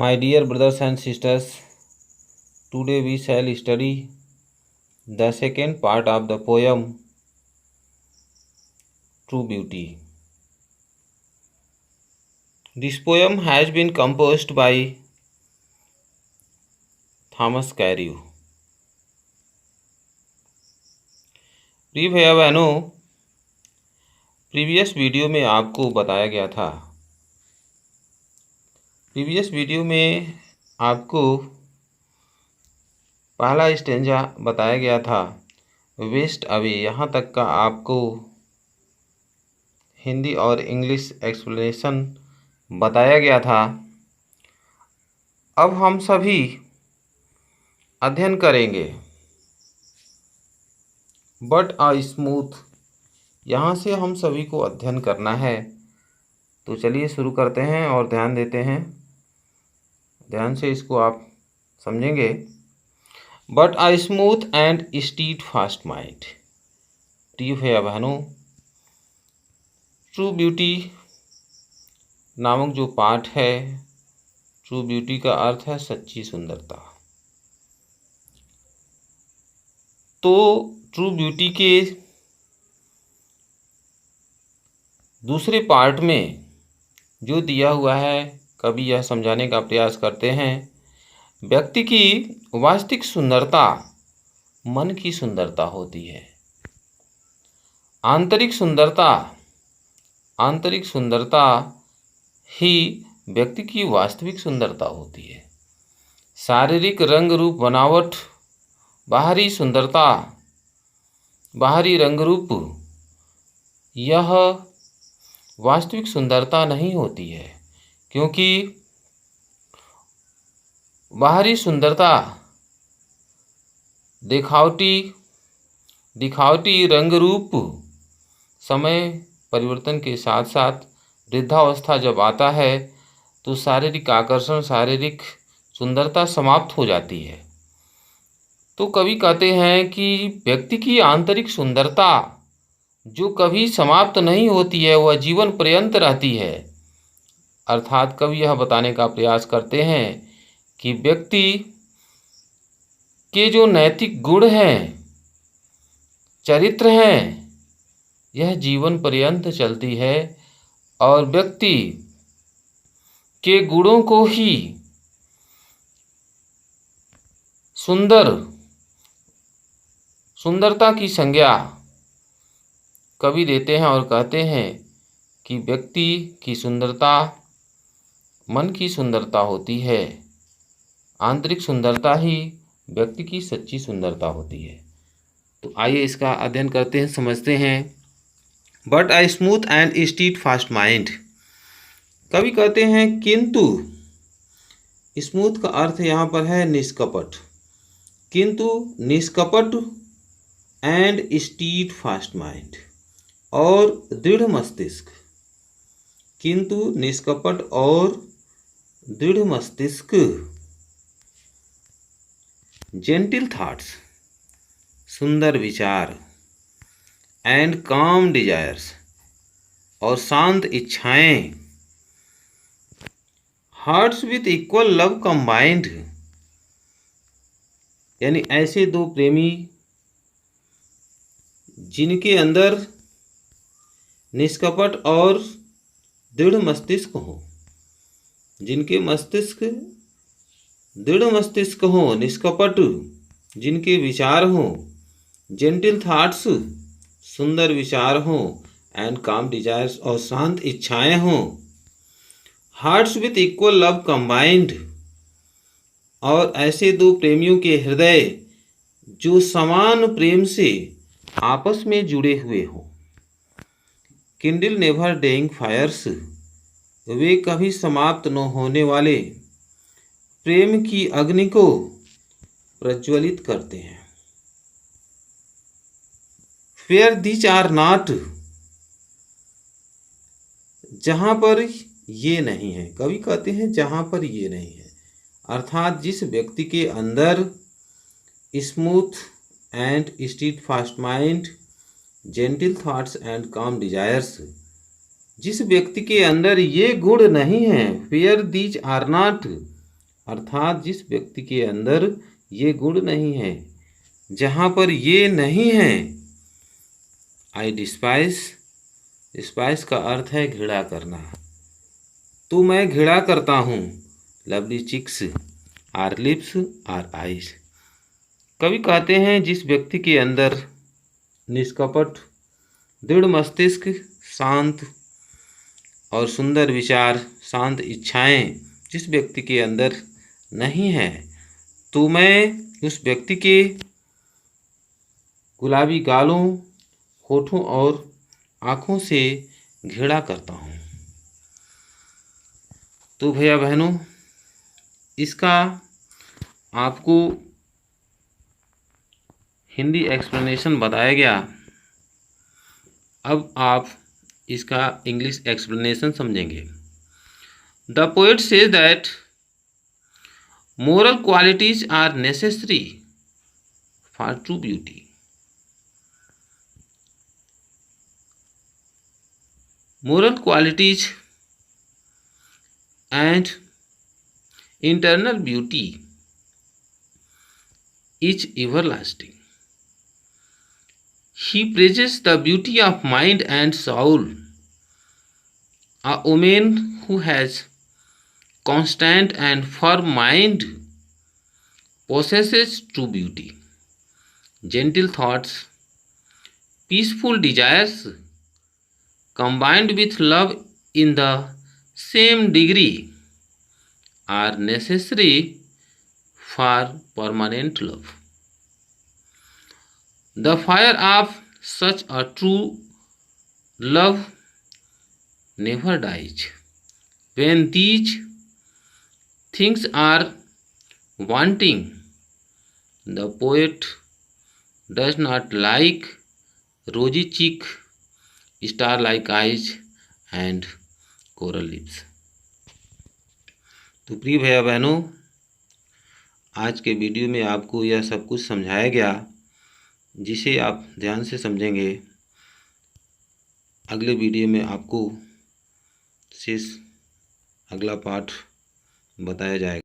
My dear brothers and sisters, today we shall study the second part of the poem True Beauty. This poem has been composed by Thomas Carreau. प्रिय भैया बहनों, previous video में आपको बताया गया था, previous video में आपको पहला स्टेंजा बताया गया था वेस्ट अवे, यहाँ तक का आपको हिंदी और इंग्लिश एक्सप्लेनेशन बताया गया था। अब हम सभी अध्ययन करेंगे बट अ स्मूथ, यहाँ से हम सभी को अध्ययन करना है। तो चलिए शुरू करते हैं और ध्यान देते हैं, ध्यान से इसको आप समझेंगे। But a smooth and steadfast mind. प्रिय भैया बहनों, ट्रू ब्यूटी नामक जो पाठ है, ट्रू ब्यूटी का अर्थ है सच्ची सुंदरता। तो ट्रू ब्यूटी के दूसरे पार्ट में जो दिया हुआ है, कवि यह समझाने का प्रयास करते हैं, व्यक्ति की वास्तविक सुंदरता मन की सुंदरता होती है। आंतरिक सुंदरता ही व्यक्ति की वास्तविक सुंदरता होती है। शारीरिक रंग रूप बनावट, बाहरी सुंदरता, बाहरी रंग रूप, यह वास्तविक सुंदरता नहीं होती है, क्योंकि बाहरी सुंदरता दिखावटी रंग रूप समय परिवर्तन के साथ साथ वृद्धावस्था जब आता है तो शारीरिक आकर्षण, शारीरिक सुंदरता समाप्त हो जाती है। तो कवि कहते हैं कि व्यक्ति की आंतरिक सुंदरता जो कभी समाप्त नहीं होती है, वह जीवन पर्यंत रहती है। अर्थात कवि यह बताने का प्रयास करते हैं कि व्यक्ति के जो नैतिक गुण हैं, चरित्र हैं, यह जीवन पर्यंत चलती है और व्यक्ति के गुणों को ही सुंदरता की संज्ञा कवि देते हैं और कहते हैं कि व्यक्ति की सुंदरता मन की सुंदरता होती है। आंतरिक सुंदरता ही व्यक्ति की सच्ची सुंदरता होती है। तो आइए इसका अध्ययन करते हैं, समझते हैं। But a smooth and steadfast mind. कवि कहते हैं किंतु, स्मूथ का अर्थ यहाँ पर है निष्कपट, किंतु निष्कपट एंड स्टीड फास्ट माइंड, और दृढ़ मस्तिष्क, किंतु निष्कपट और दृढ़ मस्तिष्क, जेंटिल थॉट्स, सुंदर विचार, एंड काम डिजायर्स, और शांत इच्छाएं, hearts with equal love combined, यानी ऐसे दो प्रेमी जिनके अंदर निष्कपट और दृढ़ मस्तिष्क हो, जिनके मस्तिष्क दृढ़ मस्तिष्क हो, निष्कपट जिनके विचार हो, जेंटिल थॉट्स सुंदर विचार हो, एंड काम डिजायर्स और शांत इच्छाएं हो, hearts with equal love combined, और ऐसे दो प्रेमियों के हृदय जो समान प्रेम से आपस में जुड़े हुए हो। किंडल नेवर डेइंग फायर्स, वे कभी समाप्त न होने वाले प्रेम की अग्नि को प्रज्वलित करते हैं। फेयर दीज आर नॉट, जहां पर ये नहीं है, कवि कहते हैं जहां पर ये नहीं है, अर्थात जिस व्यक्ति के अंदर smooth and steadfast mind, gentle thoughts and calm desires, जिस व्यक्ति के अंदर ये गुण नहीं है, फेयर दीज आर नॉट, अर्थात जिस व्यक्ति के अंदर ये गुण नहीं है, जहाँ पर ये नहीं है, आई डिस्पाइस। डिस्पाइस का अर्थ है घृणा करना। तो मैं घृणा करता हूँ lovely cheeks or lips or eyes. कवि कहते हैं जिस व्यक्ति के अंदर निष्कपट, दृढ़ मस्तिष्क, शांत और सुंदर विचार, शांत इच्छाएं जिस व्यक्ति के अंदर नहीं है, तो मैं उस व्यक्ति के गुलाबी गालों, होठों और आँखों से घृणा करता हूँ। तो भैया बहनों, इसका आपको हिंदी एक्सप्लेनेशन बताया गया। अब आप इसका इंग्लिश एक्सप्लेनेशन समझेंगे। The poet says that moral qualities are necessary for true beauty. Moral qualities and internal beauty is everlasting. He praises the beauty of mind and soul. A woman who has constant and firm mind possesses true beauty. Gentle thoughts, peaceful desires, combined with love in the same degree, are necessary for permanent love. The fire of such a true love never dies. When these things are wanting, the poet does not like rosy cheek, star-like eyes and coral lips. तो प्रिय भैया बहनों, आज के video में आपको यह सब कुछ समझाया गया, जिसे आप ध्यान से समझेंगे। अगले वीडियो में आपको शेष अगला पाठ बताया जाएगा।